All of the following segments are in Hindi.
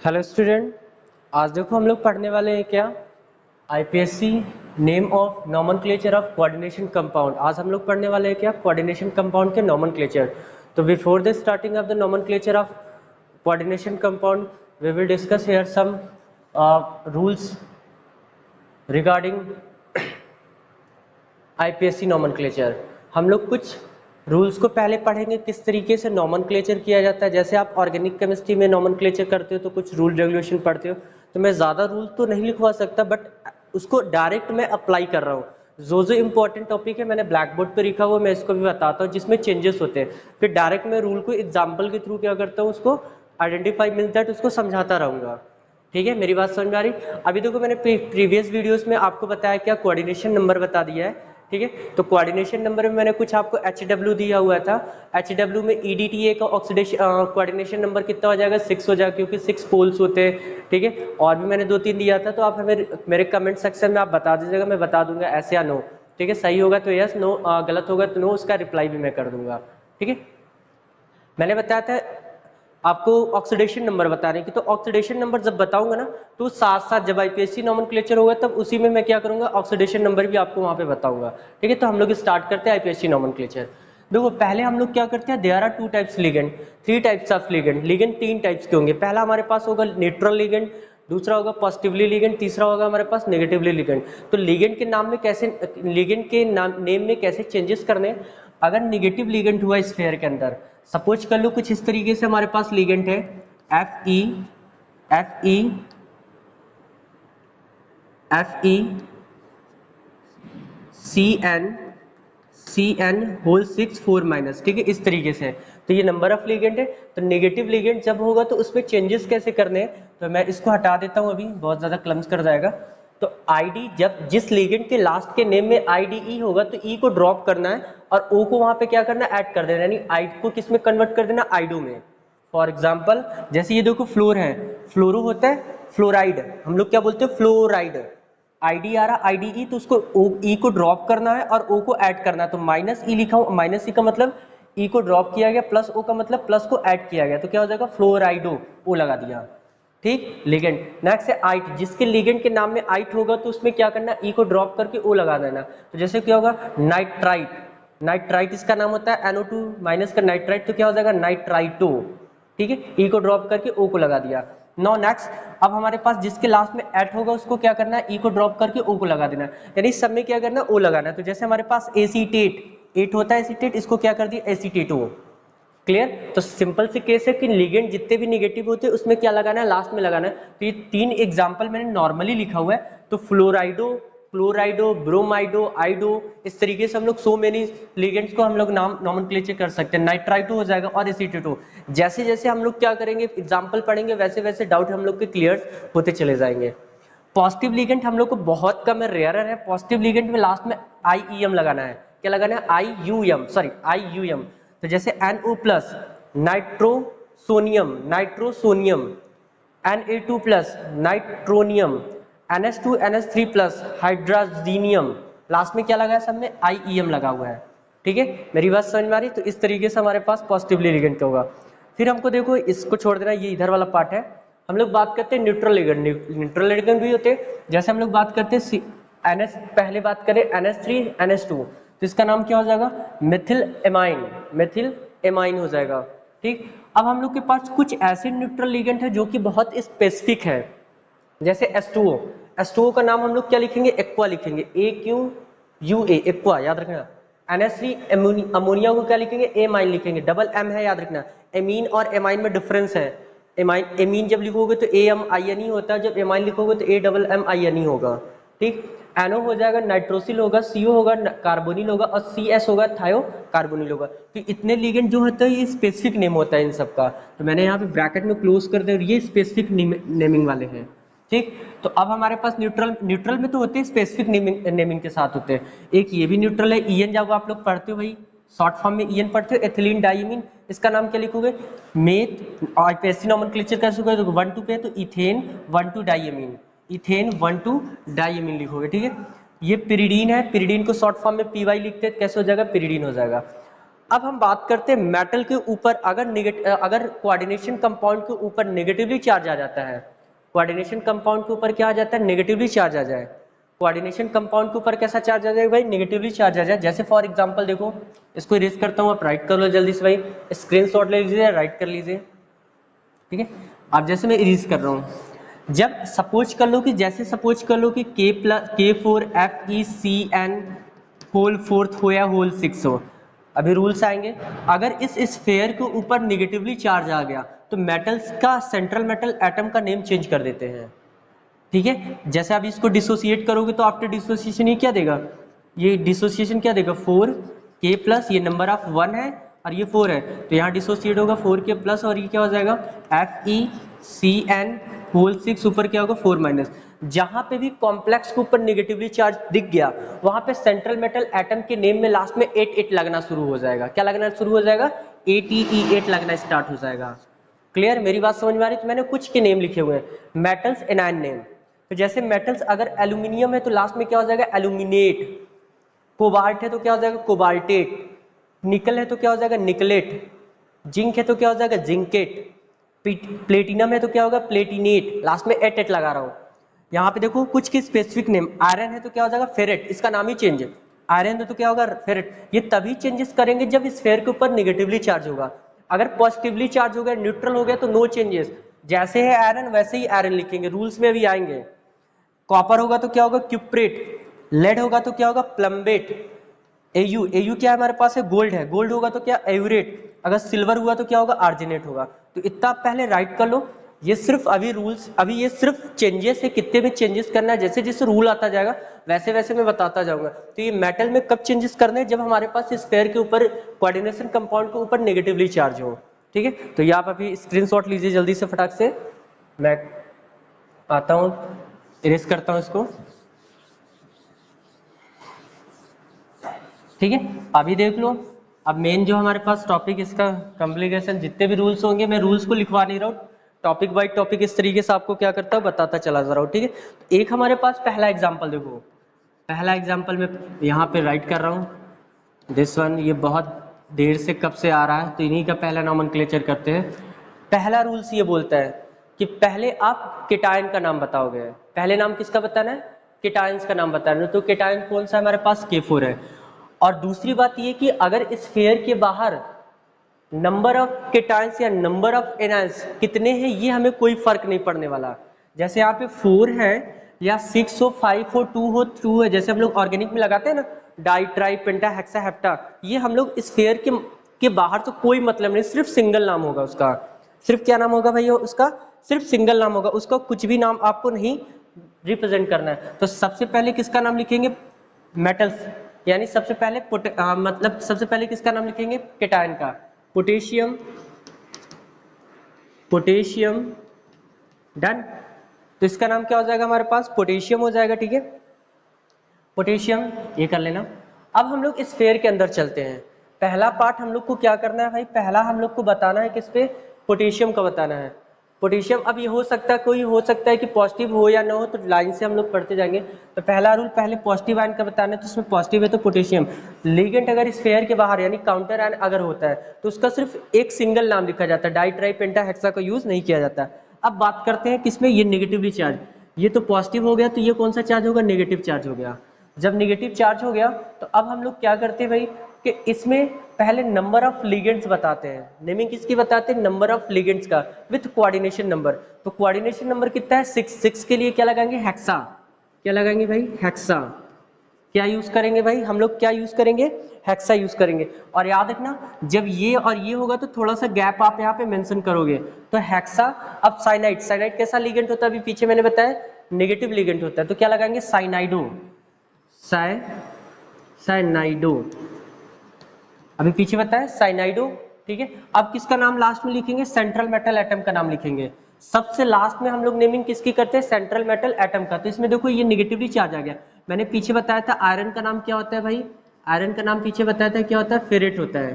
हेलो स्टूडेंट, आज देखो हम लोग पढ़ने वाले हैं क्या IUPAC name of nomenclature of coordination compound. आज हम लोग पढ़ने वाले हैं क्या कोऑर्डिनेशन कंपाउंड के नॉमेनक्लेचर। तो before the starting of the nomenclature of coordination compound we will discuss here some rules regarding IUPAC nomenclature. हम लोग कुछ रूल्स को पहले पढ़ेंगे किस तरीके से नॉमेनक्लेचर किया जाता है। जैसे आप ऑर्गेनिक केमिस्ट्री में नॉमेनक्लेचर करते हो तो कुछ रूल रेगुलेशन पढ़ते हो, तो मैं ज़्यादा रूल तो नहीं लिखवा सकता, बट उसको डायरेक्ट मैं अप्लाई कर रहा हूँ। जो इंपॉर्टेंट टॉपिक है मैंने ब्लैक बोर्ड पर लिखा हुआ, मैं इसको भी बताता हूँ जिसमें चेंजेस होते हैं। फिर डायरेक्ट मैं रूल को एग्जाम्पल के थ्रू क्या करता हूँ, उसको आइडेंटिफाई मिलता है तो उसको समझाता रहूँगा। ठीक है, मेरी बात समझ में आ रही। अभी देखो मैंने प्रीवियस वीडियोस में आपको बताया क्या कोऑर्डिनेशन नंबर बता दिया है। ठीक है, तो कोऑर्डिनेशन नंबर में मैंने कुछ आपको HW दिया हुआ था। HW में EDTA का ऑक्सीडेशन कोऑर्डिनेशन नंबर कितना हो जाएगा, 6 हो जाएगा, क्योंकि 6 पोल्स होते हैं। ठीक है, और भी मैंने 2-3 दिया था, तो आप हमें मेरे कमेंट सेक्शन में आप बता दीजिएगा, मैं बता दूंगा ऐसे या नो। ठीक है, सही होगा तो यस, नो गलत होगा तो नो, उसका रिप्लाई भी मैं कर दूंगा। ठीक है, मैंने बताया था आपको ऑक्सीडेशन नंबर बता रहे हैं कि, तो ऑक्सीडेशन नंबर जब बताऊंगा ना तो साथ साथ जब आईपीएससी नॉमेनक्लेचर होगा तब उसी में मैं क्या करूंगा, ऑक्सीडेशन नंबर भी आपको वहां पे बताऊंगा। ठीक है, तो हम लोग स्टार्ट करते हैं आईपीएससी नॉमेनक्लेचर। देखो पहले हम लोग क्या करते हैं, there are 2 types ligand, 3 types of ligand. Ligand 3 types के होंगे। पहला हमारे पास होगा न्यूट्रल लिगेंड, दूसरा होगा पॉजिटिवली लिगेंड, तीसरा होगा हमारे पास नेगेटिवली लिगेंड। तो लिगेंड के नाम में कैसे, लिगेंड के नाम नेम में कैसे चेंजेस करने हैं। अगर निगेटिव लिगेंड हुआ स्फीयर के अंदर, सपोज कर लो कुछ इस तरीके से हमारे पास लिगेंड है Fe Fe Fe CN whole 6 4 minus. ठीक है, इस तरीके से। तो ये नंबर ऑफ लिगेंड है। तो नेगेटिव लिगेंड जब होगा तो उसमें चेंजेस कैसे करने हैं, तो मैं इसको हटा देता हूं, अभी बहुत ज्यादा क्लम्स कर जाएगा। तो आईडी, जब जिस लिगेंड के लास्ट के नेम में IDE होगा तो E को ड्रॉप करना है और O को वहां पे क्या करना है, ऐड कर देना, यानी I को किस में कन्वर्ट कर देना, आइडो में। फॉर एग्जाम्पल जैसे ये देखो फ्लोर है, फ्लोरो होता है फ्लोराइड, हम लोग क्या बोलते हैं फ्लोराइड। आईडी आ रहा IDE, तो उसको E को ड्रॉप करना है और O को ऐड करना है, तो माइनस E लिखा हूं, माइनस E का मतलब E को ड्रॉप किया गया, प्लस O का मतलब प्लस को ऐड किया गया, तो क्या हो जाएगा फ्लोराइडो, O लगा दिया। ठीक, लिगेंड। नेक्स्ट है आइट, जिसके लिगेंड के नाम में आइट होगा तो उसमें क्या करना, E को ड्रॉप करके O लगा देना। तो जैसे क्या होगा नाइट्राइट, नाइट्राइट इसका नाम होता है NO2 माइनस का नाइट्राइट, तो क्या हो जाएगा नाइट्राइटो। ठीक है, E को ड्रॉप करके O को लगा दिया। नो नेक्स्ट, अब हमारे पास जिसके लास्ट में एट होगा उसको क्या करना है, E को ड्रॉप करके O को लगा देना, यानी सब में क्या करना है, O लगाना है। तो जैसे हमारे पास एसीटेट, एट होता है एसीटेट, इसको क्या कर दिया एसीटेटो। क्लियर। तो सिंपल सी केस है कि लिगेंड जितने भी निगेटिव होते हैं उसमें क्या लगाना है, लास्ट में लगाना है। तो ये 3 एग्जांपल मैंने नॉर्मली लिखा हुआ है। तो फ्लोराइडो, क्लोराइडो, ब्रोमाइडो, आइडो, इस तरीके से हम लोग सो मेनी लिगेंड्स को हम लोग नाम नॉमेनक्लेचर कर सकते हैं। नाइट्राइटो हो जाएगा और एसीटेटो। जैसे जैसे हम लोग क्या करेंगे, एग्जाम्पल पढ़ेंगे, वैसे वैसे डाउट हम लोग के क्लियर होते चले जाएंगे। पॉजिटिव लिगेंड हम लोग को बहुत कम है, रेयर है। पॉजिटिव लिगेंड में लास्ट में IEM लगाना है, क्या लगाना है, IUM। तो जैसे NO plus nitrosonium, nitrosonium, Na2 plus nitronium, NH2 NH3 plus hydrazinium, last में क्या लगा है, सब में IEM लगा हुआ है। ठीक है, मेरी बात समझ में आ रही। तो इस तरीके से हमारे पास पॉजिटिवली लिगेंड का होगा। फिर हमको देखो इसको छोड़ देना, ये इधर वाला पार्ट है। हम लोग बात करते हैं न्यूट्रल लिगेंड। न्यूट्रल लिगेंड भी होते हैं, जैसे हम लोग बात करते हैं NH, पहले बात करें NH3 NH2, तो इसका नाम क्या हो जाएगा, मेथिल एमाइन, मेथिल एमाइन हो जाएगा। ठीक, अब हम लोग के पास कुछ ऐसे न्यूट्रल लिगेंड है जो कि बहुत स्पेसिफिक है, जैसे H2O। H2O का नाम हम लोग क्या लिखेंगे, एक्वा लिखेंगे, AQUA, एक्वा, याद रखना। NH3 अमोनिया को क्या लिखेंगे, एमाइन लिखेंगे, डबल M है, याद रखना। एमीन और एमाइन में डिफरेंस है। एमीन जब लिखोगे तो AMINE होता है, जब एमाइन लिखोगे तो AMMINE होगा। ठीक, NO हो जाएगा नाइट्रोसिल होगा, CO होगा कार्बोनिल होगा, और CS होगा थायो कार्बोनिल होगा। तो इतने लिगेंड जो होते हैं ये स्पेसिफिक नेम होता है इन सबका। तो मैंने यहाँ पे ब्रैकेट में क्लोज कर दिया, ये स्पेसिफिक नेमिंग वाले हैं। ठीक, तो अब हमारे पास न्यूट्रल में तो होते हैं स्पेसिफिक नेमिंग के साथ होते हैं। एक ये भी न्यूट्रल है, EN, जब आप लोग पढ़ते हो भाई शॉर्ट फॉर्म में EN पढ़ते हो, एथिलीन डाइमीन, इसका नाम क्या लिखोगे, मेथ। आईपीएससी नॉमेनक्लेचर कैसे होगा, तो 1 2 पे तो इथेन 1 2 डाइमीन, इथेन 1 2 डाइमीन लिखोगे। ठीक है, ये पिरिडीन है, पिरिडीन को शॉर्ट फॉर्म में PY लिखते हैं, कैसे हो जाएगा, पिरिडीन हो जाएगा। अब हम बात करते हैं मेटल के ऊपर अगर कोऑर्डिनेशन कंपाउंड के ऊपर नेगेटिवली चार्ज आ जाता है, कोऑर्डिनेशन कंपाउंड के ऊपर क्या आ जाता है, नेगेटिवली चार्ज आ जाए। कोऑर्डिनेशन कंपाउंड के ऊपर कैसा चार्ज आ जाएगा भाई, नेगेटिवली चार्ज आ जाए। जैसे फॉर एग्जांपल देखो, इसको इरेज करता हूँ, आप राइट कर लो जल्दी से भाई, स्क्रीनशॉट ले लीजिए, राइट कर लीजिए, ठीक है। अब जैसे मैं इरेज कर रहा हूँ, जब सपोज कर लो कि K4FeCN होल 4th हो या होल 6 हो, अभी रूल्स आएंगे। अगर इस स्फेयर के ऊपर निगेटिवली चार्ज आ गया तो मेटल्स का सेंट्रल मेटल एटम का नेम चेंज कर देते हैं, ठीक है। जैसे आप इसको डिसोसिएट करोगे तो आफ्टर डिसोसिएशन ये क्या देगा, ये डिसोसिएशन क्या देगा, 4K प्लस, ये नंबर ऑफ 1 है और ये 4 है, तो यहाँ डिसोसिएट होगा 4K प्लस और ये क्या हो जाएगा FeCN होल 6, ऊपर क्या होगा 4 माइनस। जहां पे भी कॉम्प्लेक्स के ऊपर नेगेटिवली चार्ज दिख गया वहां पे सेंट्रल मेटल एटम के नेम में लास्ट में 8 लगना शुरू हो जाएगा। क्या लगना शुरू हो जाएगा, 8 लगना स्टार्ट हो जाएगा। क्लियर, मेरी बात समझ में आ रही है। तो मैंने कुछ के नेम लिखे हुए हैं, मेटल्स एनायन नेम। तो जैसे मेटल्स अगर एल्यूमिनियम है तो लास्ट में क्या हो जाएगा, एल्यूमिनेट। कोबाल्ट है तो क्या हो जाएगा, कोबाल्टेट। निकल है तो क्या हो जाएगा, निकलेट। जिंक है तो क्या हो जाएगा, जिंकेट। प्लेटिनम है तो क्या होगा, प्लेटिनेट। लास्ट में 8 लगा रहा हूं। यहाँ पे देखो कुछ की स्पेसिफिक नेम, आयरन है तो क्या हो जाएगा, फेरेट, इसका नाम ही चेंज है, आयरन है तो क्या होगा, फेरेट। ये तभी चेंजेस करेंगे जब स्फेयर के ऊपर निगेटिवली चार्ज होगा। अगर पॉजिटिवली चार्ज हो गया, न्यूट्रल हो गया तो नो चेंजेस, जैसे है आयरन वैसे ही आयरन लिखेंगे, रूल्स में भी आएंगे। कॉपर होगा तो क्या होगा, क्यूप्रेट। लेड होगा तो क्या होगा, प्लम्बेट। एयू क्या है हमारे पास है, गोल्ड है, गोल्ड होगा तो क्या, एयूरेट। अगर सिल्वर हुआ तो क्या होगा, आर्जिनेट होगा। तो इतना पहले राइट कर लो। ये सिर्फ अभी रूल्स, अभी ये सिर्फ चेंजेस है, कितने में चेंजेस करना है, जैसे जैसे रूल आता जाएगा वैसे वैसे मैं बताता जाऊंगा। तो ये मेटल में कब चेंजेस करने हैं, जब हमारे पास स्फेयर के ऊपर कोऑर्डिनेशन कंपाउंड के ऊपर नेगेटिवली चार्ज हो, ठीक है। तो ये आप अभी स्क्रीनशॉट लीजिए जल्दी से फटाक से, मैं आता हूँ, इरेज करता हूँ इसको, ठीक है। अभी देख लो, अब मेन जो हमारे पास टॉपिक इसका कॉम्प्लिकेशन, जितने भी रूल्स होंगे मैं रूल्स को लिखवा नहीं रहा हूँ, टॉपिक बाई टॉपिक इस तरीके से आपको क्या करता हूँ, बताता चला जा रहा हूँ, ठीक है। तो एक हमारे पास पहला एग्जाम्पल देखो, पहला एग्जाम्पल मैं यहाँ पे राइट कर रहा हूँ, दिस वन। ये बहुत देर से कब से आ रहा है तो इन्हीं का पहला नॉमेनक्लेचर करते हैं। पहला रूल्स ये बोलता है कि पहले आप केटायन का नाम बताओगे। पहले नाम किसका बताना है, केटायंस का नाम बताना है। तो केटायन कौन सा हमारे पास, K4 है। और दूसरी बात ये कि अगर स्फीयर के बाहर नंबर ऑफ केटायंस या नंबर ऑफ एनायंस कितने हैं ये हमें कोई फर्क नहीं पड़ने वाला। जैसे यहाँ पे 4 है या 6 हो, 5 हो, 2 है, जैसे हम लोग ऑर्गेनिक में लगाते हैं ना, डाई ट्राई पेंटा हेक्सा हेप्टा, ये हम लोग स्फीयर के बाहर तो कोई मतलब नहीं, सिर्फ सिंगल नाम होगा उसका। सिर्फ क्या नाम होगा भाई उसका, सिर्फ सिंगल नाम होगा उसका, कुछ भी नाम आपको नहीं रिप्रेजेंट करना है। तो सबसे पहले किसका नाम लिखेंगे, मेटल्स, यानी सबसे पहले मतलब सबसे पहले किसका नाम लिखेंगे, केटायन का। Potassium, potassium, done. तो इसका नाम क्या हो जाएगा हमारे पास, पोटेशियम हो जाएगा, ठीक है। पोटेशियम ये कर लेना। अब हम लोग इस स्फीयर के अंदर चलते हैं। पहला पार्ट हम लोग को क्या करना है भाई, पहला हम लोग को बताना है किस पे, पोटेशियम का बताना है। पोटेशियम, अब ये हो सकता है, कोई हो सकता है कि पॉजिटिव हो या ना हो, तो लाइन से हम लोग पढ़ते जाएंगे। तो पहला रूल, पहले पॉजिटिव आयन का बताना है, तो इसमें पॉजिटिव है तो पोटेशियम। लिगेंड अगर स्फीयर के बाहर यानी काउंटर आयन अगर होता है तो उसका सिर्फ एक सिंगल नाम लिखा जाता है, डाई ट्राई पेंटा हेक्सा का यूज नहीं किया जाता। अब बात करते हैं किसमें, ये नेगेटिवली चार्ज, ये तो पॉजिटिव हो गया, तो ये कौन सा चार्ज होगा, नेगेटिव चार्ज हो गया। जब नेगेटिव चार्ज हो गया तो अब हम लोग क्या करते हैं भाई कि इसमें पहले नंबर ऑफ लिगेंड्स बताते हैं। नेमिंग किसकी बताते हैं, नंबर ऑफ लिगेंड्स का विथ कोऑर्डिनेशन नंबर। तो कोऑर्डिनेशन नंबर कितना है, 6 के लिए क्या लगाएंगे, हेक्सा। क्या लगाएंगे भाई, हेक्सा। क्या यूज करेंगे भाई हम लोग, क्या यूज करेंगे, हेक्सा यूज करेंगे। और याद रखना जब ये और ये होगा तो थोड़ा सा गैप आप यहाँ पे मेंशन करोगे। तो हेक्सा। अब साइनाइड, साइनाइड कैसा लिगेंड होता है, अभी पीछे मैंने बताया नेगेटिव लिगेंड होता है, तो क्या लगाएंगे, साइनाइडो, साइनाइडो, अभी पीछे बताया साइनाइडो, ठीक है। अब किसका नाम लास्ट में लिखेंगे, सेंट्रल मेटल एटम का नाम लिखेंगे। सबसे लास्ट में हम लोग नेमिंग किसकी करते हैं, सेंट्रल मेटल एटम का। तो इसमें देखो ये नेगेटिवली चार्ज आ गया। मैंने पीछे बताया था आयरन का नाम क्या होता है भाई, आयरन का नाम पीछे बताया था क्या होता है, फेरेट होता है,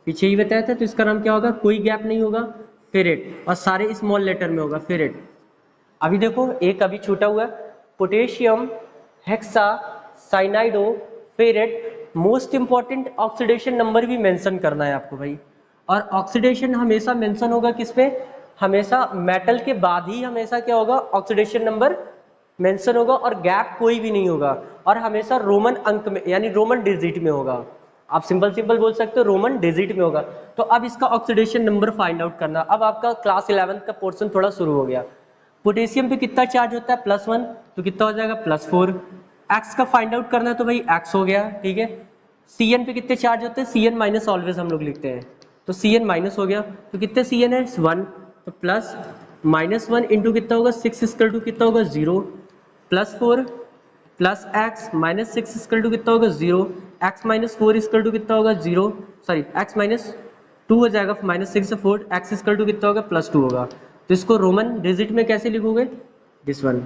पीछे ही बताया था। तो इसका नाम क्या होगा, कोई गैप नहीं होगा, फेरेट, और सारे स्मॉल लेटर में होगा, फेरेट। अभी देखो एक अभी छूटा हुआ है, potassium, hexa, cyanido, ferrate, most important oxidation number भी मेंशन करना है आपको भाई, और ऑक्सीडेशन हमेशा मेंशन होगा किस पे, हमेशा मेटल के बाद ही हमेशा क्या होगा, ऑक्सीडेशन नंबर मेंशन होगा, और गैप कोई भी नहीं होगा, और हमेशा रोमन अंक में यानी रोमन डिजिट में होगा। आप सिंपल सिंपल बोल सकते हो रोमन डिजिट में होगा। तो अब इसका ऑक्सीडेशन नंबर फाइंड आउट करना। अब आपका क्लास 11 का पोर्शन थोड़ा शुरू हो गया। पोटेशियम पे कितना चार्ज होता है, +1, तो कितना हो जाएगा +4। एक्स का फाइंड आउट करना है तो भाई एक्स हो गया, ठीक है। Cn पे कितने चार्ज होते हैं, Cn माइनस ऑलवेज हम लोग लिखते हैं, तो Cn माइनस हो गया, तो कितने Cn है 1, तो प्लस -1 इंटू कितना होगा 6 इक्वल टू कितना होगा 0, +4 plus x minus 6 equal to कितना होगा 0, एक्स माइनस 4 इक्वल टू कितना होगा 0, सॉरी एक्स माइनस 2 हो जाएगा, -6 से 4, एक्स इक्वल टू कितना होगा +2 होगा। तो इसको रोमन डिजिट में कैसे लिखोगे, दिस वन,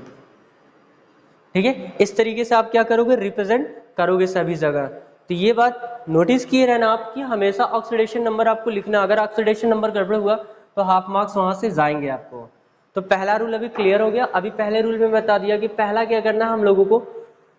ठीक है। इस तरीके से आप क्या करोगे, रिप्रेजेंट करोगे सभी जगह। तो ये बात नोटिस किए रहना आप कि हमेशा ऑक्सीडेशन नंबर आपको लिखना, अगर ऑक्सीडेशन नंबर गड़बड़ हुआ तो हाफ मार्क्स वहां से जाएंगे आपको। तो पहला रूल अभी क्लियर हो गया। अभी पहले रूल में बता दिया कि पहला क्या करना है हम लोगों को,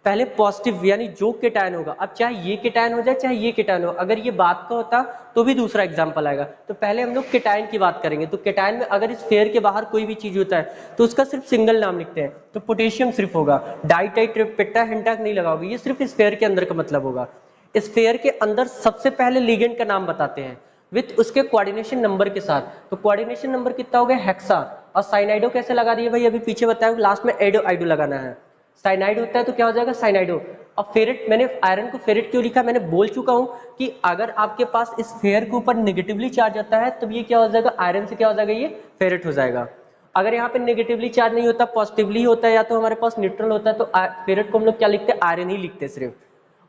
पहले पॉजिटिव यानी जो केटायन होगा, अब चाहे ये केटायन हो जाए चाहे ये केटायन हो, अगर ये बात का होता तो भी दूसरा एग्जांपल आएगा। तो पहले हम लोग केटायन की बात करेंगे। तो केटायन में अगर इस फेयर के बाहर कोई भी चीज होता है तो उसका सिर्फ सिंगल नाम लिखते हैं। तो पोटेशियम सिर्फ होगा, डाइटाइट्रिपेटाहेंटाक नहीं लगाओगे, ये सिर्फ इस फेयर के अंदर का मतलब होगा। इस फेयर के अंदर सबसे पहले लिगेंड का नाम बताते हैं विथ उसके कोऑर्डिनेशन नंबर के साथ। तो कोऑर्डिनेशन नंबर कितना हो गया, हेक्सा। और साइनाइडो कैसे लगा दिए भाई, अभी पीछे बताया, लास्ट में एडो आइडो लगाना है। साइनाइड होता है तो क्या हो जाएगा साइनाइडो। अब फेरेट, मैंने आयरन को फेरेट क्यों लिखा, मैंने बोल चुका हूं कि अगर आपके पास इस फेयर के ऊपर नेगेटिवली चार्ज आता है तब ये क्या हो जाएगा, आयरन से क्या हो जाएगा, ये फेरेट हो जाएगा। अगर यहाँ पे नेगेटिवली चार्ज नहीं होता, पॉजिटिवली होता है या तो हमारे पास न्यूट्रल होता है, तो फेरेट को हम लोग क्या लिखते हैं, आयरन ही लिखते हैं सिर्फ।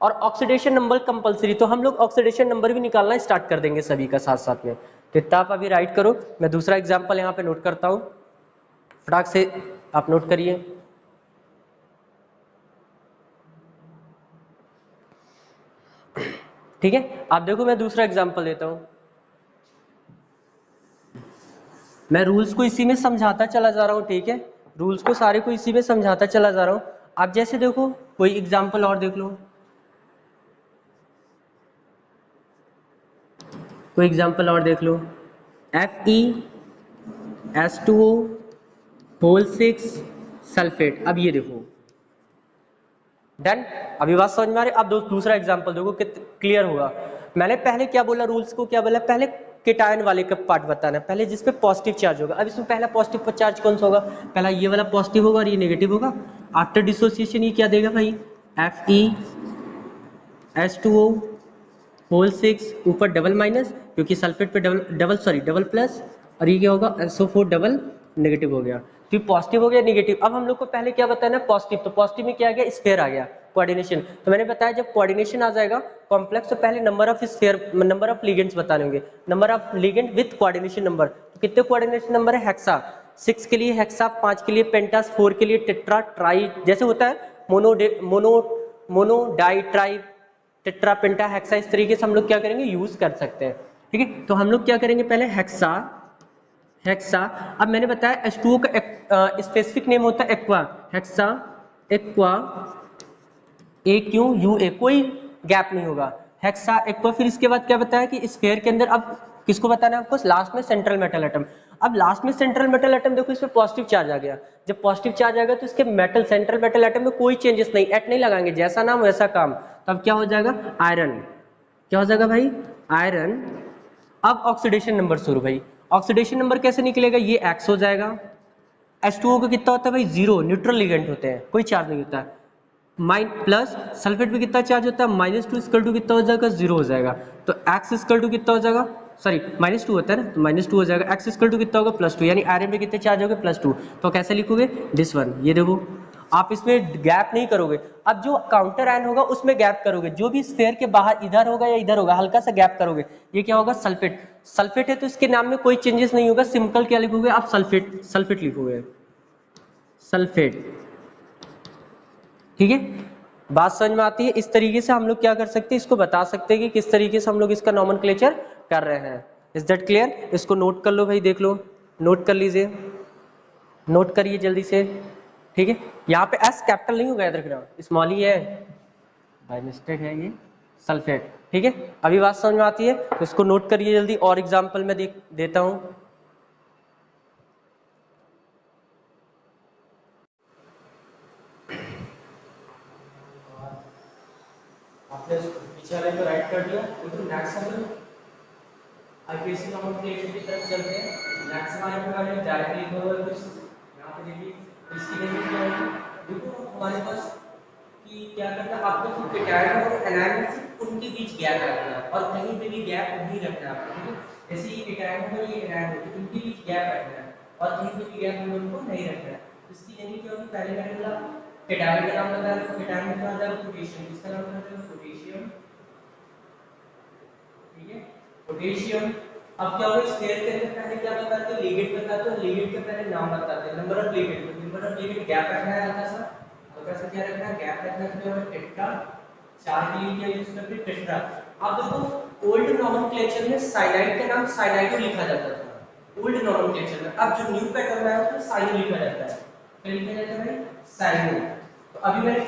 और ऑक्सीडेशन नंबर कंपलसरी, तो हम लोग ऑक्सीडेशन नंबर भी निकालना स्टार्ट कर देंगे सभी का साथ साथ में। तो आप अभी राइट करो, मैं दूसरा एग्जाम्पल यहाँ पे नोट करता हूँ, फटाक से आप नोट करिए। ठीक है, आप देखो मैं दूसरा एग्जांपल देता हूं। मैं रूल्स को इसी में समझाता चला जा रहा हूं, ठीक है, रूल्स को सारे को इसी में समझाता चला जा रहा हूं। आप जैसे देखो कोई एग्जांपल और देख लो, कोई एग्जांपल और देख लो, FeS2O होल 6 सल्फेट। अब ये देखो डन, अभी बात समझ में आ रही। अब दूसरा एग्जांपल देखो कितना क्लियर होगा। मैंने पहले क्या बोला, रूल्स को क्या बोला, पहले केटायन वाले का पार्ट बताना है, पहले जिसपे पॉजिटिव चार्ज होगा। अब इसमें पहला पॉजिटिव चार्ज कौन सा होगा, पहला ये वाला पॉजिटिव होगा और ये नेगेटिव होगा। आफ्टर डिसोसिएशन ये क्या देगा भाई, FeS2O होल 6 ऊपर डबल माइनस, क्योंकि सल्फेट पे डबल प्लस, और ये क्या होगा SO4 डबल नेगेटिव हो गया। तो पॉजिटिव हो गया नेगेटिव। अब हम लोग को पहले क्या बताना है, पॉजिटिव। तो पॉजिटिव में क्या आ गया, स्फीयर आ गया, कोऑर्डिनेशन। तो मैंने बताया जब कोऑर्डिनेशन आ जाएगा कॉम्प्लेक्स, तो पहले number of sphere, number of ligands बताने होंगे, number of ligand with coordination number. तो कितने कोऑर्डिनेशन नंबर है, हेक्सा, 6 के लिए हेक्सा, 5 के लिए पेंटास, 4 के लिए टेट्रा, ट्राई जैसे होता है, मोनो डाई ट्राई टेट्रा पेंटा हेक्सा, इस तरीके से हम लोग क्या करेंगे, यूज कर सकते हैं। ठीक है, तो हम लोग क्या करेंगे, पहले हेक्सा। अब मैंने बताया H2O का स्पेसिफिक नेम होता है aqua, hexa aqua, A Q U A, कोई गैप नहीं होगा, हेक्सा एक्वा। फिर इसके बाद क्या बताया कि स्फीयर के अंदर अब किसको बताना है आपको, लास्ट में सेंट्रल मेटल एटम। अब लास्ट में सेंट्रल मेटल एटम देखो, इसमें पॉजिटिव चार्ज आ गया। जब पॉजिटिव चार्ज आ गया तो इसके मेटल, सेंट्रल मेटल एटम में कोई चेंजेस नहीं, एट नहीं लगाएंगे, जैसा नाम वैसा काम। तब क्या हो जाएगा, आयरन। क्या हो जाएगा भाई, आयरन। अब ऑक्सीडेशन नंबर शुरू भाई, ऑक्सीडेशन नंबर कैसे निकलेगा, ये एक्स हो जाएगा। H2O का कितना होता है भाई, 0, न्यूट्रल लिगेंड होते हैं, कोई चार्ज नहीं होता है। माइन प्लस सल्फेट पे कितना चार्ज होता है, -2 इक्वल टू कितना हो जाएगा, 0 हो जाएगा। तो x इक्वल टू कितना हो जाएगा, सॉरी -2 होता है ना, तो -2 हो जाएगा। x इक्वल टू कितना होगा, +2, यानी आयरन पे कितने चार्ज हो गए, +2। तो कैसे लिखोगे, दिस वन, ये देखो आप इसमें गैप नहीं करोगे। अब जो काउंटर आयन होगा उसमें गैप करोगे, जो भी स्फीयर के बाहर इधर होगा या इधर होगा हल्का सा गैप करोगे। ये क्या होगा, सल्फेट। सल्फेट है तो इसके नाम में कोई चेंजेस नहीं होगा, सिंपल क्या लिखोगे आप, सल्फेट, सल्फेट लिखोगे, सल्फेट। ठीक है, बात समझ में आती है। इस तरीके से हम लोग क्या कर सकते हैं, इसको बता सकते हैं कि किस तरीके से हम लोग इसका नॉमेनक्लेचर कर रहे हैं। इज दैट क्लियर, इसको नोट कर लो भाई, देख लो, नोट कर लीजिए, नोट करिए जल्दी से। ठीक है, यहाँ पे एस कैपिटल नहीं होगा, याद रखना, स्मॉल ही है, बाय मिस्टेक है ये, सल्फेट। ठीक है, अभी बात समझ में आती है तो इसको नोट करिए जल्दी, और एग्जांपल मैं देता हूं। आपने पीछे वाले को राइट कर दिया, तो नेक्स्ट हम आईपीएससी नोमेनक्लेचर की तरफ चलते हैं। नेक्स्ट हमारे पास डायरेक्टली इक्वल कुछ यहाँ पे देखिए, इसकी लिमिट क्या होगी, देखो हमारे पास कि क्या करना है, आपको सिर्फ कैटायन और एनायन सिर्फ उनके बीच गैप रखना है और कहीं पे भी गैप नहीं रखना है आपको। ठीक है, जैसे ये कैटायन और ये एनायन है, उनके बीच गैप रखना है और कहीं पे भी गैप हम लोगों को नहीं रखना है। इसकी लिमिट क्या होगी, पहले मैंने बोला कैटायन का नाम बताया, तो कैटायन का नाम है पोटेशियम, इसका नाम है पोटेशियम। ठीक है, पोटेशियम। अब क्या होगा, स्क्वायर के अंदर पहले क्या बताते हैं, लिगेंड बताते हैं, लिगेंड का पहले नाम बताते हैं, number of ligand, number of ligand gap रखना है हल्का सा, हल्का सा क्या रखना है, गैप रखना है, तो टेट्रा, चार के लिए क्या यूज करते हैं, टेट्रा। अब देखो ओल्ड नोमेनक्लेचर में साइनाइड का नाम साइनाइडो लिखा जाता था ओल्ड नोमेनक्लेचर में, अब जो न्यू पैटर्न है उसमें साइनो लिखा जाता है। क्या लिखा जाता है भाई, साइनो। तो अभी मैंने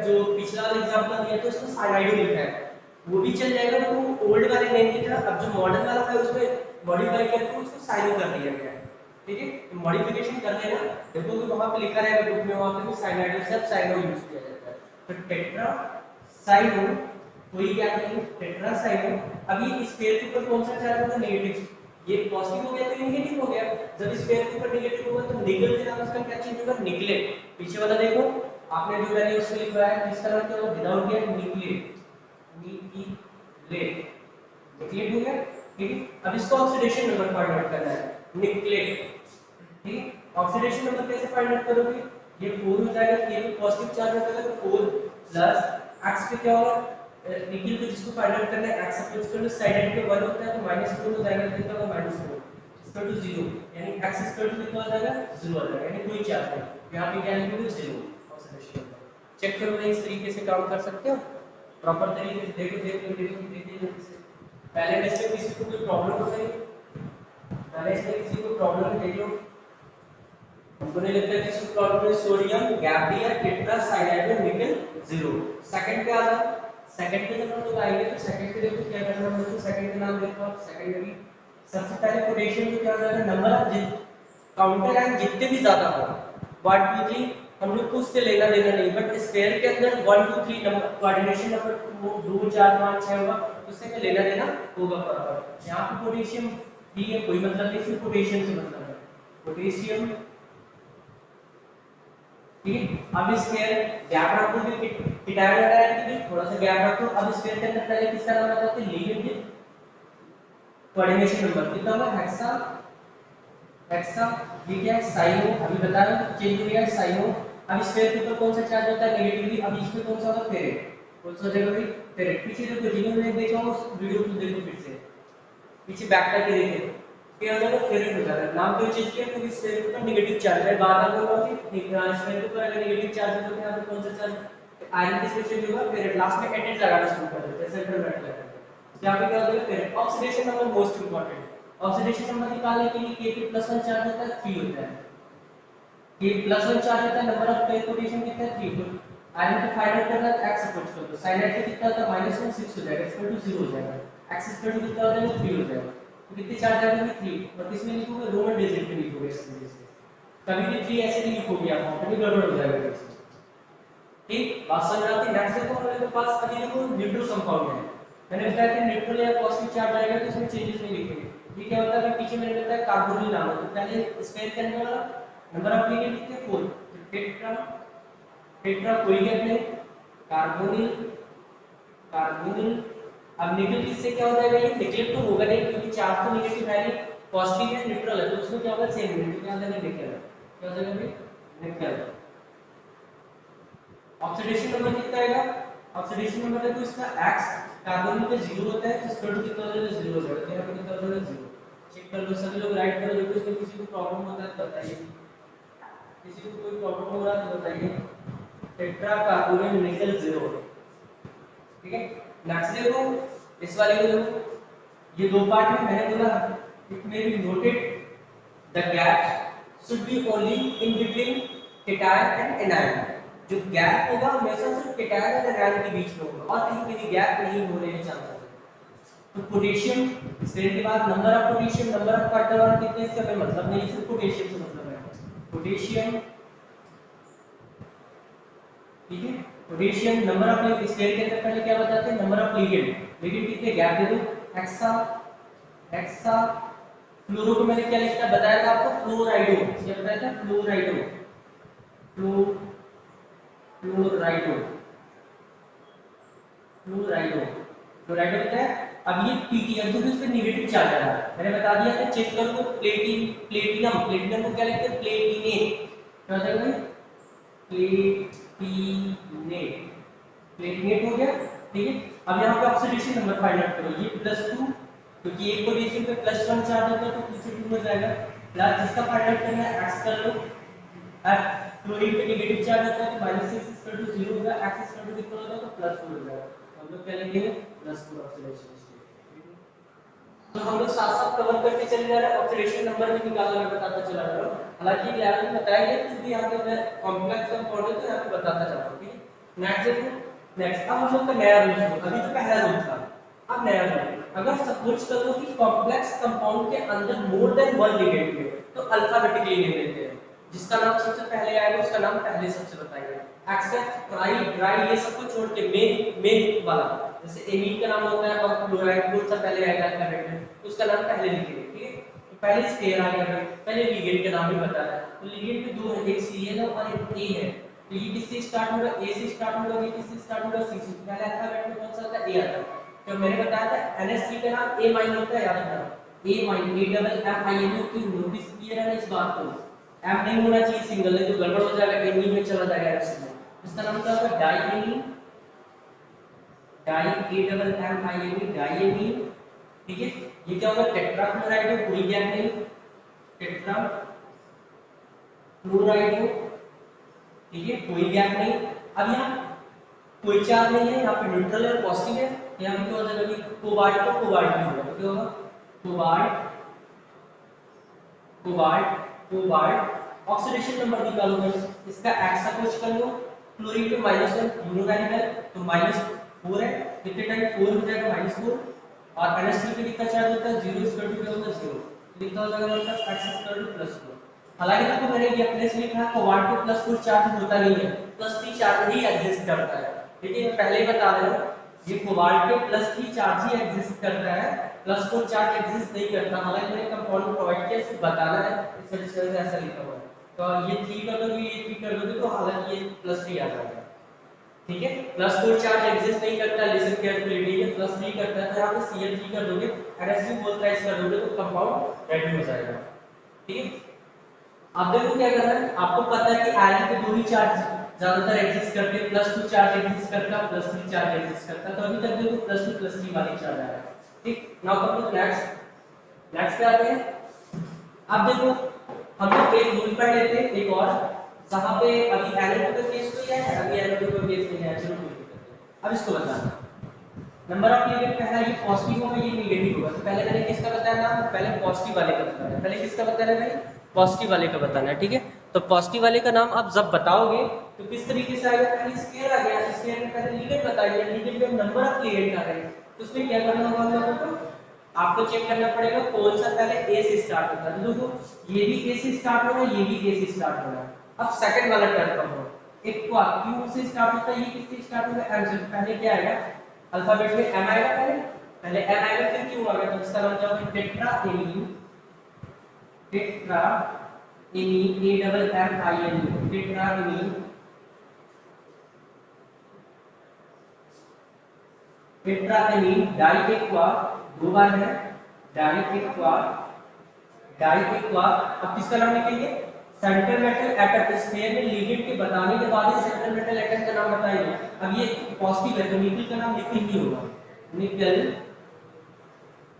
जो पिछला वाला एग्जांपल दिया था उसमें साइनाइडो लिखा है, वो भी चल जाएगा, तो ओल्ड वाले नेम की तरह अब जो मॉडर्न वाला है उसमें मॉडिफाई करके उसको साइनो कर दिया गया है। ठीक है, तो मॉडिफिकेशन कर लेना, देखो कि वहां पे लिखा रहेगा बुक में, वहां पे भी साइनाइडो से साइनो यूज किया जाता है। तो टेट्रा साइनो, कोई क्या नहीं, टेट्रा साइनो। अभी इस पेयर के ऊपर कौन सा चार्ज होगा, नेगेटिव, ये पॉजिटिव हो गया तो नेगेटिव हो गया। जब इस पेयर के ऊपर नेगेटिव होगा तो निकल के नाम उसका क्या चेंज होगा, निकलेट। पीछे वाला देखो, आपने जो मैंने उसमें लिखवाया है किस तरह क्या होगा, विदाउट गया निकलेट, निकलेट, निकलेट हो गया। ठीक है, अब इसको ऑक्सीडेशन नंबर फाइंड आउट करना है, निकलेट। ठीक है, ऑक्सीडेशन नंबर कैसे फाइंड आउट करोगे, ये 4 हो जाएगा, ये तो पॉजिटिव चार्ज हो जाएगा, तो 4 प्लस x पे क्या होगा, निकल को जिसको फाइंड आउट करना है x अप्रोच कर लो, साइड एंड पे 1 होता है तो -4 हो जाएगा, कितना होगा -4 इक्वल टू 0, यानी x इक्वल टू कितना हो जाएगा, 0 हो जाएगा, यानी कोई चार्ज नहीं, यहां पे क्या लिखोगे 0 ऑक्सीडेशन नंबर। चेक करो इस तरीके से काम कर सकते हो प्रॉपर तरीके से, देखो देखो देखो देखिए जैसे पहले में से किसी को कोई प्रॉब्लम हो रही, पहले से किसी को प्रॉब्लम है, जो हमको नहीं लगता कि इसको प्रॉब्लम है, सोडियम गैप दिया, टेट्रा साइनाइड निकल 0। सेकंड पे आ जाओ, सेकंड पे जब हम लोग आएंगे तो सेकंड पे देखो क्या करना है, तो सेकंड का नाम देखो आप, सेकंड में भी सबसे पहले पोटेशियम को क्या हो जाएगा, नंबर ऑफ काउंटर आयन जितने भी ज्यादा हो 1 2 3, हम लोग को उससे लेना देना नहीं, बट स्फीयर के अंदर 1 2 3 नंबर कोऑर्डिनेशन नंबर 2 4 5 6 होगा, उससे में लेना देना होगा प्रॉपर। यहां पे पोटेशियम भी है, कोई मतलब नहीं, सिर्फ पोटेशियम से मतलब है, पोटेशियम। ठीक है, अब स्फीयर गैप रखो, कि कीटाणु आयन के बीच थोड़ा सा गैप रखो। अब स्फीयर के अंदर पहले किसका नाम बताते हैं, लिगेंड कोऑर्डिनेशन नंबर कितना होगा, हेक्सा, हेक्सा। ये क्या है, साइनो, अभी बता रहा हूं चेंज हो गया है, साइनो। अब स्फीयर के ऊपर कौन सा चार्ज होता है, नेगेटिवली, अब इसमें कौन सा होगा, फेरेट, कौन सा जगह भाई, फेरेट। पीछे देखो, जिन्होंने देखा हो उस वीडियो को देखो फिर से, पीछे बैक करके देखें, क्या हो जाएगा, फेरेट हो जाएगा। नाम क्यों चेंज किया, क्योंकि स्फीयर के ऊपर नेगेटिव चार्ज है, बात आपको होगी ठीक है, स्फीयर के ऊपर अगर नेगेटिव चार्ज है तो यहाँ पे कौन सा चार्ज, आयरन किस पे चेंज होगा, फेरेट। लास्ट में एटेट लगाना शुरू कर देते हैं, सेंट्रल मेटल लगाते हैं, यहाँ पे क्या होता है, ferrate. Oxidation number most important, oxidation number निकालने के लिए K+1 चार्ज होता है, 3 होता है, K+1 चार्ज होता है, नंबर ऑफ पेयर पोटेशियम कितना है, 3। तो आयरन को फाइंड आउट करना है, x अप्रोच कर दो, साइनाइड से कितना होता है, -1 6 हो जाएगा, इक्वल टू 0 हो जाएगा, x इक्वल टू कितना हो जाएगा, 3 हो जाएगा। तो कितने चार्ज आ जाएंगे, 3, और किसमें लिखोगे, रोमन डिजिट में लिखोगे इस तरीके से, कभी भी 3 ऐसे नहीं लिखोगे आप, वहां पे गड़बड़ हो जाएगा इसमें। ठीक, बात समझ आती है। नेक्स्ट देखो हमारे पास अभी देखो न्यूट्रल कंपाउंड है, मैंने बताया कि न्यूट्रल या पॉजिटिव चार्ज आएगा तो इसमें चेंजेस नहीं लिखेंगे। ये क्या होता है, पीछे मैंने बताया कार्बोनिल नाम है, तो पहले स्पेयर के अंदर वाला नंबर ऑफ लिगेंड कितने, 4, टेट्रा, टेट्रा कोई गैप नहीं, कार्बोनिल, कार्बोनिल। अब निकल किससे क्या हो जाएगा, ये निकल तो होगा नहीं क्योंकि चार्ज तो नेगेटिव है नहीं, पॉजिटिव है, न्यूट्रल है, तो उसमें क्या होगा, सेम है, तो क्या हो जाएगा, निकल, क्या हो जाएगा भाई, निकल। ऑक्सीडेशन नंबर कितना आएगा, ऑक्सीडेशन नंबर देखो इसका x, कार्बन में 0 होता है तो इसका टू कितना हो जाएगा, 0 हो जाएगा, तो यहां पे कितना हो जाएगा, 0। चेक कर लो सभी लोग, राइट करो, देखो इसमें किसी को प्रॉब्लम होता है तो बताइए, किसी को कोई प्रॉब्लम हो रहा है तो बताइए। टेट्रा कार्बोनिल निकल 0। ठीक है, नेक्स्ट देखो, इस वाले को देखो, ये दो पार्ट में मैंने बोला it may be noted the gap should be only in between cation and anion, जो गैप होगा हमेशा सिर्फ केटायन और एनायन के बीच में होगा और कहीं पे भी गैप नहीं होने के चांसेस है। तो पोटेशियम स्टेट के बाद number of potassium, number of quarter और कितने से हमें मतलब नहीं, सिर्फ पोटेशियम से मतलब है। पोटेशियम, ठीक है, पोटेशियम नंबर ऑफ स्टेट के अंदर पहले क्या बताते हैं, नंबर ऑफ लिगेंड। लिगेंड कितने गैप दे दो, हेक्सा, हेक्सा फ्लोरो को मैंने क्या लिखा बताया था आपको, फ्लोराइडो, क्या बताया था, फ्लोराइडो, फ्लो फ्लोराइडो, फ्लोराइडो, फ्लोराइडो होता है। अब ये पीटीएम जो इसमें नेगेटिव चार्ज आ रहा है, मैंने बता दिया था, चेक करो प्लेटिन, प्लेटिनम, प्लेटिनम को क्या लिखते हैं, प्लेटिनेट, क्या होता है भाई, प्लेटिनेट, प्लेटिनेट हो गया, ठीक है। अब यहाँ पे ऑक्सीडेशन नंबर फाइंड आउट करो, ये +2 क्योंकि एक पोजीशन पे +1 चार्ज होता है तो 2 से 2 हो जाएगा, प्लस जिसका फाइंड आउट करना है x कर लो, f क्लोरीन पे नेगेटिव चार्ज होता है तो -6 = 0 होगा, x कितना होता है तो +4 हो जाएगा, तो हम लोग क्या लिखेंगे, +4 ऑक्सीडेशन स्टेट। तो हम लोग साथ साथ कवर करके चले जा रहे हैं, ऑक्सीडेशन नंबर भी निकालना मैं बताता चला जा रहा हूँ, हालांकि लेवल में बताया गया फिर भी यहाँ पे कॉम्प्लेक्स कंपाउंड है तो यहाँ पे बताता चला रहा हूँ, ठीक है। नेक्स्ट देखो, नेक्स्ट अब हम लोग का नया रूल है, अभी तो पहला रूल था, अब नया रूल, अगर सपोज करो कि कॉम्प्लेक्स कंपाउंड के अंदर मोर देन वन लिगेंड है तो अल्फाबेटिकली नेम देते हैं, जिसका नाम सबसे पहले आएगा उसका नाम पहले सबसे बताएंगे, एक्सेप्ट ट्राई ड्राई ये सब को छोड़ के मेन वाला, जैसे एमीन का नाम होता है और क्लोराइड कौन सा पहले आएगा अल्फाबेट में तो उसका नाम पहले लिखेंगे, ठीक है। तो पहले स्टेयर आ गया, पहले लिगेंड का नाम भी बताया है, तो लिगेंड में दो है, एक Cl है और एक A है, तो ये किससे स्टार्ट होगा, A से स्टार्ट होगा, ये किससे स्टार्ट होगा, C से, पहले अल्फाबेट में कौन सा होता है, A आता है। तो मैंने बताया था NH3 का नाम A माइन होता है, याद रखना, A माइन, A-double-M-I-N-O, की नोटिस किया है इस बात को, M नहीं होना चाहिए सिंगल, नहीं तो गड़बड़ हो जाएगा, एनीन में चला जाएगा एसिड में, इसका नाम क्या होगा, डाइएनीन, डाई A-double-M-I-N-E, डाइएनीन, ठीक है। ये क्या होगा, टेट्राक्लोराइड हो, कोई गैप नहीं, टेट्रा क्लोराइड हो, ठीक है, कोई गैप नहीं। अब यहाँ कोई चार्ज नहीं है, यहाँ पे न्यूट्रल है और पॉजिटिव है, यहाँ पे क्या हो जाएगा कि कोबाल्ट को कोबाल्ट में होगा, क्या होगा, cobalt, cobalt, cobalt. Oxidation number निकालो भाई, इसका x सपोज कर लो, क्लोरीन पे -1 यूनो वैल्यू है तो -4 है, कितने टाइम 4 हो जाएगा -4, और NH3 पे कितना चार्ज होता है, 0 इक्वल टू क्या होगा, 0, कितना हो जाएगा मतलब x इक्वल टू +4। हालांकि देखो मैंने ये अपने से लिखा है कोबाल्ट पे +4 चार्ज होता नहीं है, +3 चार्ज ही एग्जिस्ट करता है, ठीक है, मैं पहले ही बता रहा हूँ, ये कोबाल्ट पे +3 चार्ज ही एग्जिस्ट करता है, +4 चार्ज एग्जिस्ट नहीं करता, हालांकि मैंने कंपाउंड प्रोवाइड किया सिर्फ बताना है, इस वजह से ऐसा लिखा हुआ है। तो ये 3 कर दोगे, ये 3 कर दोगे तो हालांकि ये +3 आ जाएगा, ठीक है। +4 चार्ज एग्जिस्ट नहीं करता, लिसन केयरफुली, ठीक है, +3 करता है तो यहाँ पे Cl3 कर दोगे, NH3 बोलराइज कर दोगे तो कंपाउंड रेडी हो जाएगा, ठीक है। अब देखो क्या करना है, आपको पता है कि आयरन पे दो ही चार्ज ज्यादातर एग्जिस्ट करते हैं, +2 चार्ज एग्जिस्ट करता है, +3 चार्ज एग्जिस्ट करता है, तो अभी तक देखो +2 +3 वाली चार्ज आ रहा है, ठीक। Now come to next, next पे आते हैं। अब देखो हम लोग एक रूल पढ़ लेते हैं एक और, जहां पे अभी एनोड का केस तो है, अभी एनोड का केस नहीं है, चलो अब इसको बताना, नंबर ऑफ लिगेंड पहला ये पॉजिटिव होगा, ये नेगेटिव होगा, तो पहले मैंने किसका बताया नाम, पहले पॉजिटिव वाले का बताना है, पहले किसका बताना है भाई, पॉजिटिव वाले का बताना है, ठीक है। तो पॉजिटिव वाले का नाम आप जब बताओगे तो किस तरीके से आएगा, पहले स्केयर आ गया, स्केयर में पहले लिगेंड बताइए, लिगेंड में नंबर ऑफ लिगेंड आ रहे हैं, तो उसमें क्या करना होगा हम लोगों को, आपको चेक करना पड़ेगा कौन सा पहले A से स्टार्ट होता है, तो देखो ये भी A से स्टार्ट हो रहा है, ये भी A से स्टार्ट हो रहा है। अब सेकंड वाला टर्म का हो, एक को Q से स्टार्ट होता है, ये किससे स्टार्ट होगा, M से, पहले क्या आएगा, अल्फाबेट में M आएगा, पहले M आएगा फिर Q आएगा, तो इसका नाम क्या होगा, tetraamine, tetraamine, A-double-M-I-N-E, tetraamine, tetraamine di एक हुआ, दो बार है, डाई एक हुआ, डाई एक हुआ। अब किसका नाम लिखेंगे, सेंट्रल मेटल एटम, इस पेयर में लिगेंड के बताने के बाद ही सेंट्रल मेटल एटम का नाम बताएंगे। अब ये पॉजिटिव है तो निकल का नाम लिखना ही होगा, निकल,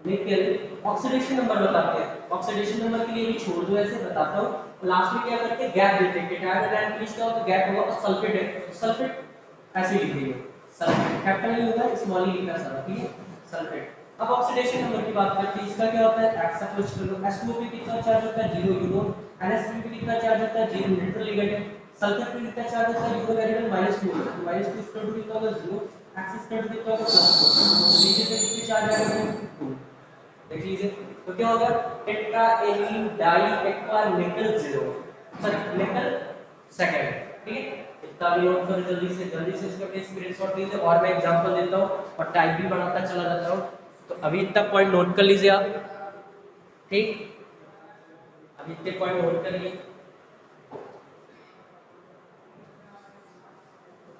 निकल। ऑक्सीडेशन नंबर बताते हैं, ऑक्सीडेशन नंबर के लिए भी छोड़ दो, ऐसे बताता हूं, लास्ट में क्या करते हैं, गैप देते हैं, केटायन आयन फिनिश का हो तो गैप होगा, और सल्फेट है, सल्फेट ऐसे लिख देंगे, सल्फेट कैपिटल नहीं होगा, स्मॉल ही लिखना सारा, ठीक है, सल्फेट। अब ऑक्सीडेशन नंबर की बात करते हैं, इसका क्या होता है, एक्स सपोज कर लो, H2O पे कितना चार्ज होता है, 0 यूनो, NH3 पे कितना चार्ज होता है, 0 न्यूट्रल लिगेंड है, सल्फर पे कितना चार्ज होता है, यूनो वेरिएबल -2 है, तो -2 स्क्वायर रूट कितना होगा 0, x स्क्वायर रूट कितना होगा +2, तो नीचे पे कितने चार्ज आएंगे 2, देख लीजिए। तो क्या होगा, टेट्राएमीन डाई एक्वा निकल 0, सॉरी निकल सेकंड, ठीक है। इतना भी नोट करो जल्दी से इसका भी स्क्रीनशॉट लीजिए, और मैं एग्जांपल देता हूं और टाइप भी बढ़ाता चला जाता हूं। तो अभी इतना पॉइंट नोट कर लीजिए आप, ठीक, अभी इतने पॉइंट नोट करिए।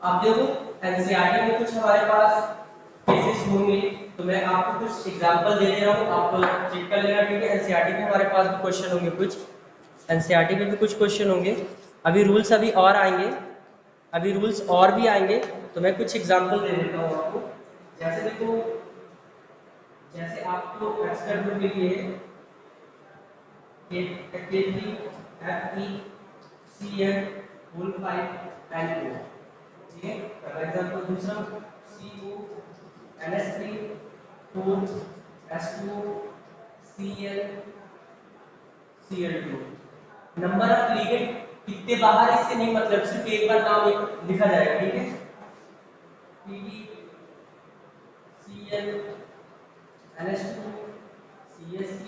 आप देखो एनसीईआरटी में कुछ हमारे पास केसेस होंगे, तो मैं आपको कुछ एग्जांपल दे रहा हूँ, आप चेक कर लेना, ठीक है। एनसीईआरटी में हमारे पास भी क्वेश्चन होंगे कुछ, एनसीईआरटी में भी कुछ क्वेश्चन होंगे, अभी रूल्स अभी और आएंगे, अभी रूल्स और भी आएंगे, तो मैं कुछ एग्जांपल दे देता हूँ आपको। जैसे देखो, जैसे आपको एक्सपेरिमेंट के लिए Fe होल 5 NO, ठीक है। पहला एग्जांपल, दूसरा CO NH3 4 H2O Cl Cl2। Number of ligand कितने बाहर, इससे नहीं मतलब, सिर्फ एक बार नाम लिखा जाएगा, ठीक है। Pb Cl NH2 CH3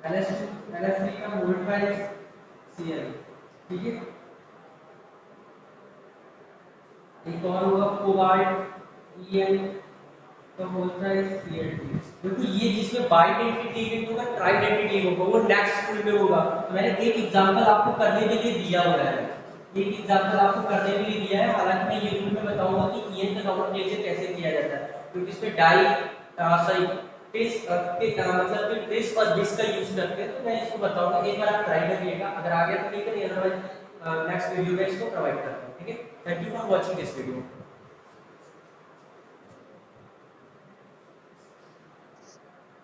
NH2 NH3 का मोल Cl, ठीक है। एक और होगा कोबाल्ट En का होता है Cl2। देखो ये जिसमें बाइडेंटिटी लिगेंड होगा, ट्राइडेंटिटी होगा, वो नेक्स्ट स्कूल में होगा। तो मैंने एक एग्जांपल आपको करने के लिए दिया हुआ है, एक एग्जांपल आपको करने के लिए दिया है। हालांकि मैं ये रूल में बताऊंगा कि En का नोमेनक्लेचर कैसे किया जाता है, क्योंकि इसमें डाई सॉरी ट्रेस मतलब कि ट्रेस और बिस का यूज करते हैं, तो मैं इसको बताऊंगा। एक बार आप ट्राई करिएगा, अगर आ गया तो ठीक है, अदरवाइज नेक्स्ट वीडियो में इसको प्रोवाइड करता हूं, ठीक है। Thank you for watching this video.